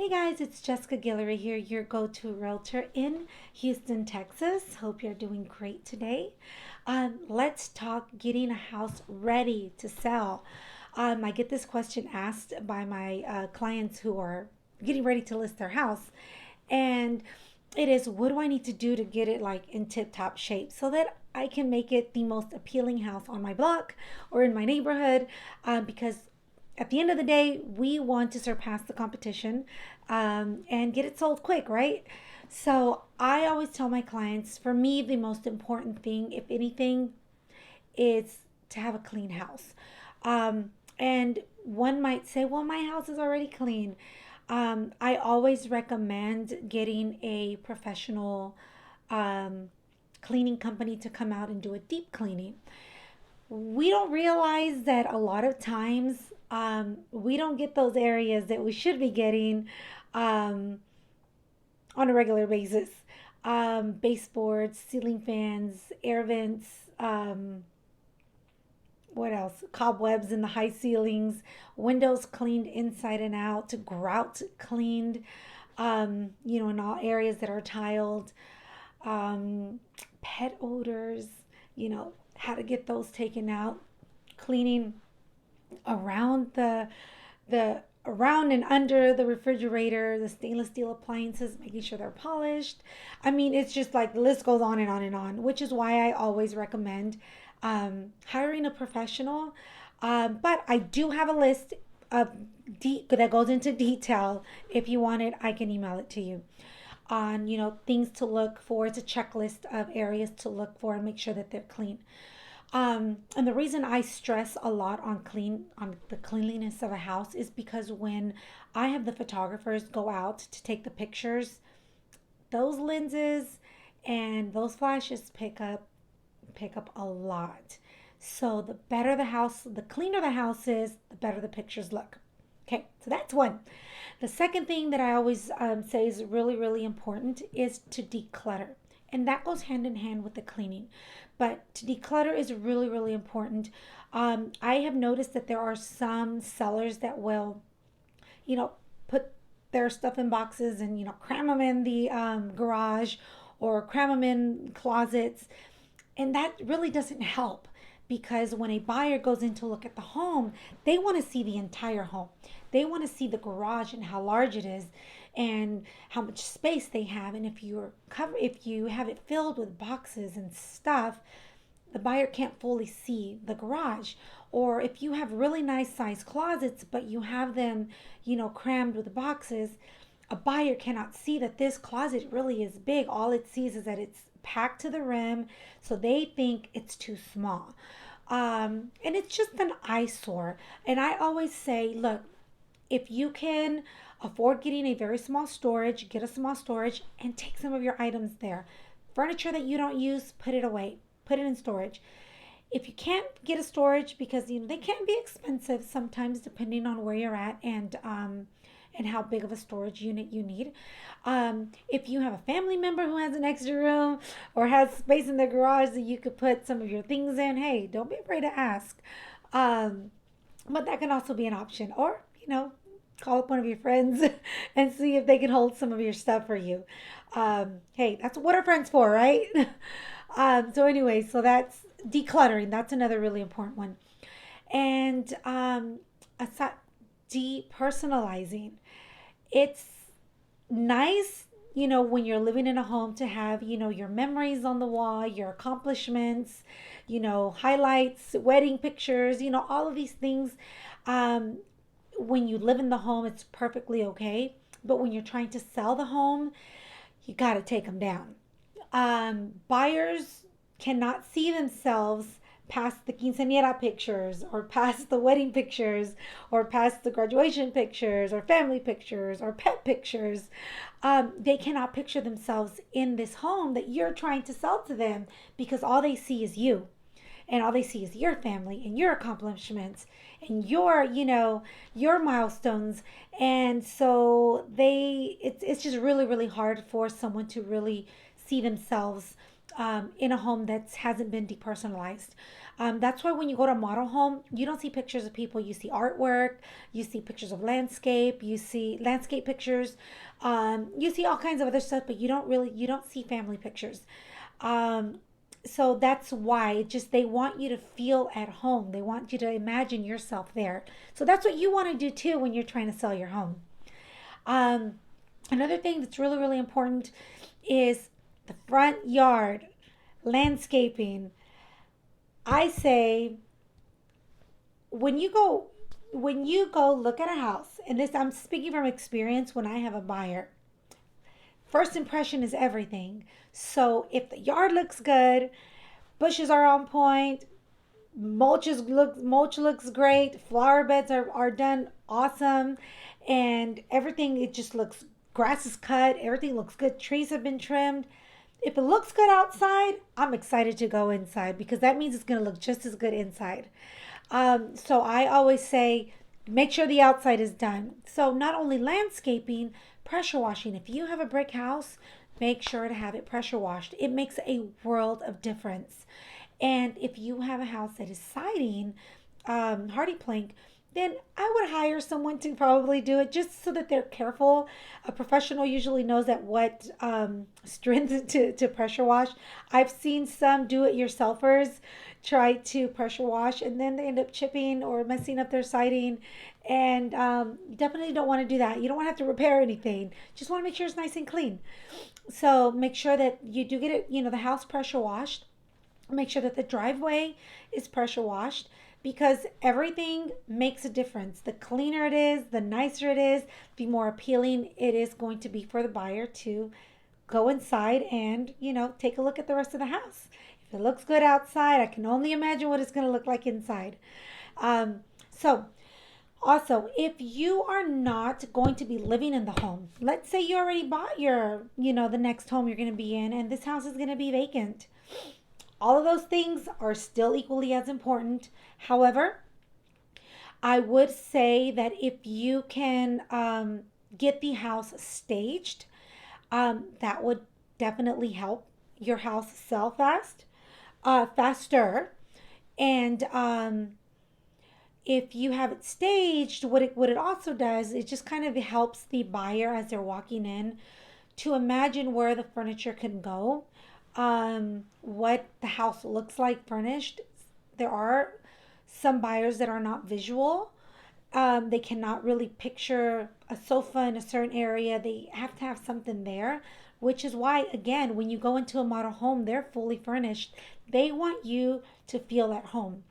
Hey guys, it's Jessica Guillory here, your go-to realtor in Houston, Texas. Hope you're doing great today. Let's talk getting a house ready to sell. I get this question asked by my clients who are getting ready to list their house, and it is, what do I need to do to get it like in tip-top shape so that I can make it the most appealing house on my block or in my neighborhood? Because at the end of the day, we want to surpass the competition and get it sold quick, right? So I always tell my clients, for me, the most important thing, if anything, is to have a clean house. And one might say, well, my house is already clean. I always recommend getting a professional um, cleaning company to come out and do a deep cleaning. We don't realize that a lot of times we don't get those areas that we should be getting um, on a regular basis. Baseboards, ceiling fans, air vents, what else? Cobwebs in the high ceilings, windows cleaned inside and out, grout cleaned, in all areas that are tiled, um, pet odors, how to get those taken out, cleaning around the around and under the refrigerator, the stainless steel appliances, making sure they're polished. I mean, it's just like the list goes on and on and on, which is why I always recommend hiring a professional. But I do have a list of that goes into detail. If you want it, I can email it to you on things to look for. It's a checklist of areas to look for and make sure that they're clean. And the reason I stress a lot on the cleanliness of a house is because when I have the photographers go out to take the pictures, those lenses and those flashes pick up a lot. So the better the house, the cleaner the house is, the better the pictures look. Okay, so that's one. The second thing that I always say is really, really important is to declutter. And that goes hand in hand with the cleaning. But to declutter is really, really important. I have noticed that there are some sellers that will, put their stuff in boxes and, cram them in the garage or cram them in closets. And that really doesn't help because when a buyer goes in to look at the home, they want to see the entire home. They want to see the garage and how large it is and how much space they have. And if you have it filled with boxes and stuff, the buyer can't fully see the garage. Or if you have really nice sized closets, but you have them, crammed with boxes, a buyer cannot see that this closet really is big. All it sees is that it's packed to the rim, so they think it's too small. And it's just an eyesore. And I always say, look, if you can afford getting a very small storage, get a small storage and take some of your items there. Furniture that you don't use, put it away, put it in storage. If you can't get a storage, because they can be expensive sometimes depending on where you're at and how big of a storage unit you need. If you have a family member who has an extra room or has space in their garage that you could put some of your things in, hey, don't be afraid to ask. But that can also be an option. Or, call up one of your friends and see if they can hold some of your stuff for you. Hey, that's what our friends for, right? So that's decluttering. That's another really important one. And aside, depersonalizing. It's nice, when you're living in a home to have, your memories on the wall, your accomplishments, highlights, wedding pictures, all of these things. When you live in the home, it's perfectly okay. But when you're trying to sell the home, you got to take them down. Buyers cannot see themselves past the quinceañera pictures or past the wedding pictures or past the graduation pictures or family pictures or pet pictures. They cannot picture themselves in this home that you're trying to sell to them because all they see is you and all they see is your family and your accomplishments and your milestones. And so it's just really, really hard for someone to really see themselves in a home that hasn't been depersonalized. That's why when you go to a model home, you don't see pictures of people. You see artwork, you see pictures of landscape, you see landscape pictures, you see all kinds of other stuff, but you don't see family pictures. Um, so that's why they want you to feel at home. They want you to imagine yourself there. So that's what you want to do too when you're trying to sell your home. Um, Another thing that's really, really important is the front yard landscaping. I say when you go look at a house, and this I'm speaking from experience when I have a buyer. First impression is everything. So if the yard looks good, bushes are on point, mulch looks great, flower beds are done awesome, and everything it just looks grass is cut, everything looks good, trees have been trimmed. If it looks good outside, I'm excited to go inside because that means it's going to look just as good inside. So I always say make sure the outside is done. So not only landscaping, pressure washing. If you have a brick house, make sure to have it pressure washed. It makes a world of difference. And if you have a house that is siding, hardy plank, then I would hire someone to probably do it just so that they're careful. A professional usually knows at what strength to pressure wash. I've seen some do it yourselfers try to pressure wash and then they end up chipping or messing up their siding. And you definitely don't want to do that. You don't want to have to repair anything. Just want to make sure it's nice and clean. So make sure that you do get it, the house pressure washed. Make sure that the driveway is pressure washed because everything makes a difference. The cleaner it is, the nicer it is, the more appealing it is going to be for the buyer to go inside and, take a look at the rest of the house. If it looks good outside, I can only imagine what it's going to look like inside. So, also, if you are not going to be living in the home, let's say you already bought the next home you're going to be in, and this house is going to be vacant. All of those things are still equally as important. However, I would say that if you can get the house staged, that would definitely help your house sell faster. And if you have it staged, what it also does, it just kind of helps the buyer as they're walking in to imagine where the furniture can go, what the house looks like furnished. There are some buyers that are not visual. They cannot really picture a sofa in a certain area. They have to have something there, which is why, again, when you go into a model home, they're fully furnished. They want you to feel at home.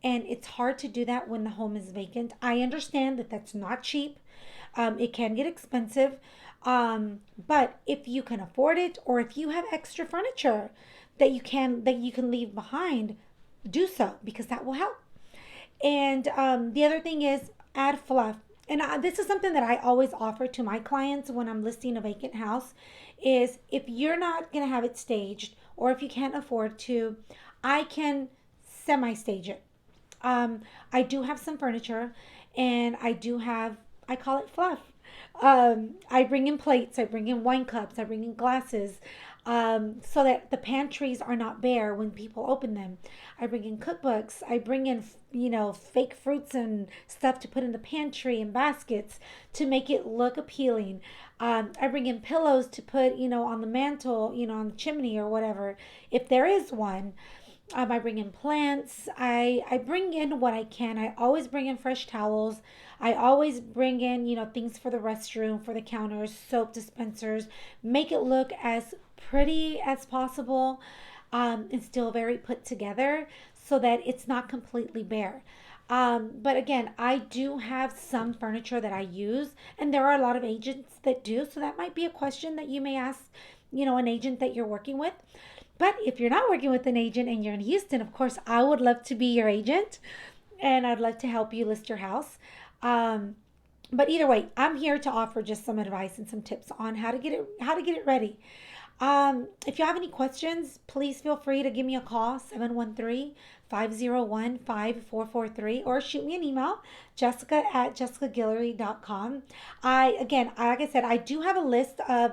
And it's hard to do that when the home is vacant. I understand that that's not cheap. It can get expensive. But if you can afford it, or if you have extra furniture that you can leave behind, do so because that will help. And the other thing is add fluff. And this is something that I always offer to my clients when I'm listing a vacant house is if you're not going to have it staged or if you can't afford to, I can semi-stage it. I do have some furniture and I call it fluff. I bring in plates, I bring in wine cups, I bring in glasses, so that the pantries are not bare when people open them. I bring in cookbooks, I bring in, fake fruits and stuff to put in the pantry and baskets to make it look appealing. I bring in pillows to put, on the mantle, on the chimney or whatever, if there is one. I bring in plants. I bring in what I can. I always bring in fresh towels. I always bring in, things for the restroom, for the counters, soap dispensers. Make it look as pretty as possible, and still very put together so that it's not completely bare. But again, I do have some furniture that I use, and there are a lot of agents that do. So that might be a question that you may ask, an agent that you're working with. But if you're not working with an agent and you're in Houston, of course, I would love to be your agent and I'd love to help you list your house. Um, but either way, I'm here to offer just some advice and some tips on how to get it ready. If you have any questions, please feel free to give me a call, 713-501-5443, or shoot me an email, jessica@jessicaguillory.com. Like I said, I do have a list of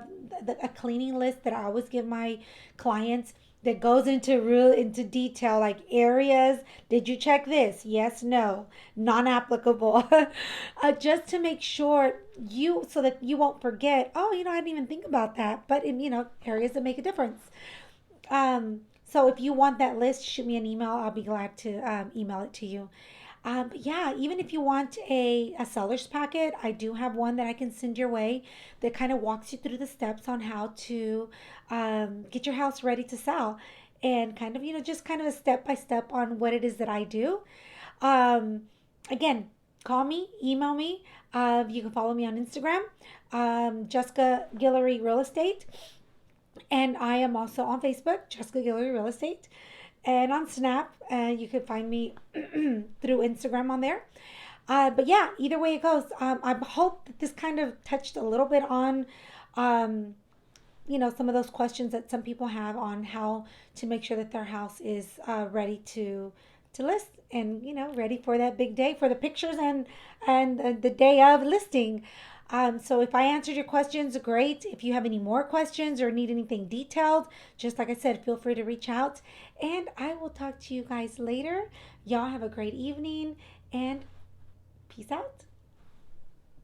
a cleaning list that I always give my clients. that goes into real into detail, like areas. Did you check this? Yes, no, non-applicable. Just to make sure you, so that you won't forget. Oh, I didn't even think about that. But in areas that make a difference. So if you want that list, shoot me an email. I'll be glad to email it to you. But yeah, even if you want a seller's packet, I do have one that I can send your way that kind of walks you through the steps on how to get your house ready to sell, and kind of, just kind of a step by step on what it is that I do. Um, Again, call me, email me. You can follow me on Instagram, Jessica Guillory Real Estate. And I am also on Facebook, Jessica Guillory Real Estate, and on Snap. You can find me through Instagram on there. But yeah, either way it goes, I hope that this kind of touched a little bit on, um, some of those questions that some people have on how to make sure that their house is ready to list, and ready for that big day for the pictures, and the day of listing. So if I answered your questions, great. If you have any more questions or need anything detailed, just like I said, feel free to reach out, and I will talk to you guys later. Y'all have a great evening, and peace out.